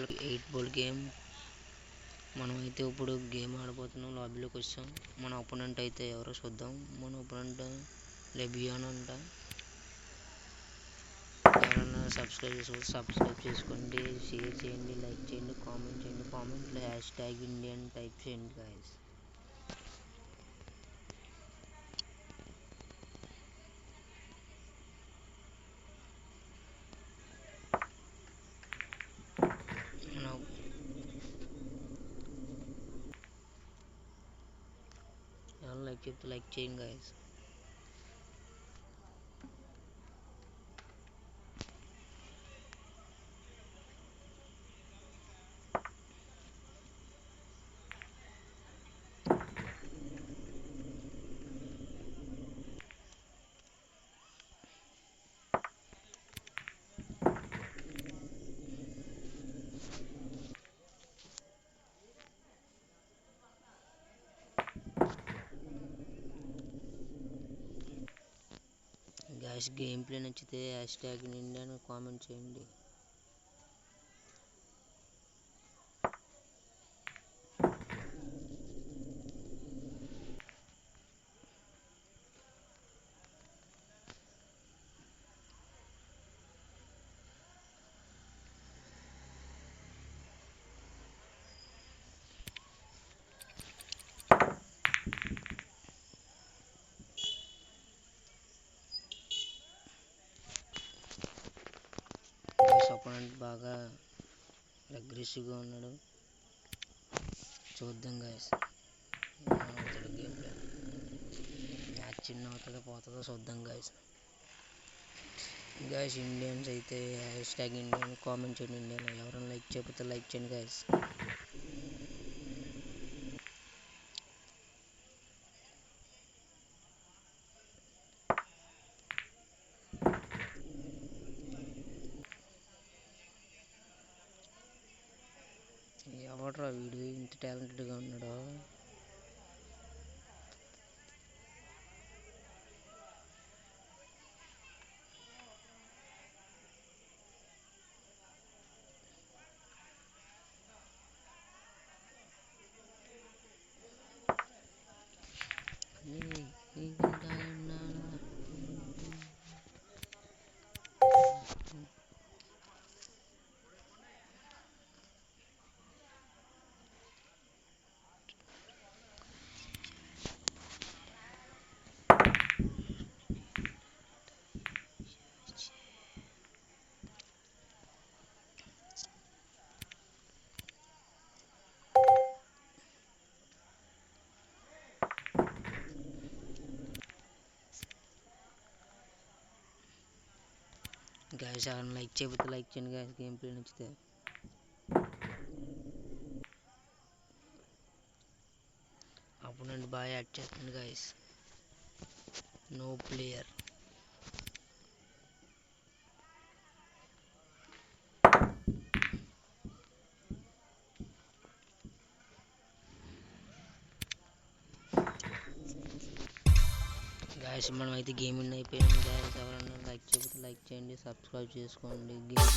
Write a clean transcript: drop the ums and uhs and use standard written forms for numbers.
Eight ball game. మనమైతే ఇప్పుడు game ఆడబోతున్నాం. లాబీలోకి వచ్చాం. మన ఒపోనెంట్ అయితే ఎవరో చూద్దాం. మన ఒపోనెంట్ లెబియాన్ అంట. ఎవరైనా సబ్స్క్రైబ్ చేసుకోండి, షేర్ చేయండి, లైక్ చేయండి, కామెంట్ చేయండి. కామెంట్లో #Indian టైప్ చేయండి గాయస్. లైక్ చెప్తే లైక్ చేయండి గాయస్. గేమ్ ప్లే నచ్చితే #Indian కామెంట్ చేయండి. ఒపోనెంట్ బాగా అగ్రెసివ్గా ఉన్నాడు. చూద్దాం గాయస్. గేమ్ ప్లే మ్యాచ్ చిన్న అవుతుందో పోతుందో చూద్దాం గాయస్. ఇండియన్స్ అయితే #Indian కామెంట్ చేయండి. ఇండియన్ ఎవరైనా లైక్ చేయకపోతే లైక్ చేయండి గాయస్. ఎవడ్రా వీడు ఇంత టాలెంటెడ్గా ఉన్నాడు. గాయస్ ఎవరైనా లైక్ చేయకపోతే లైక్ చేయండి గాయస్. గేమ్ ప్లే నచ్చితే అపోనెంట్ బాగా యాడ్ చేస్తుంది గాయస్. No player. గాయస్ మనం అయితే గేమ్ విన్ అయిపోయాము గాయస్. ఎవరైనా లైక్ చేయకపోతే లైక్ చేయండి, సబ్స్క్రైబ్ చేసుకోండి. గేమ్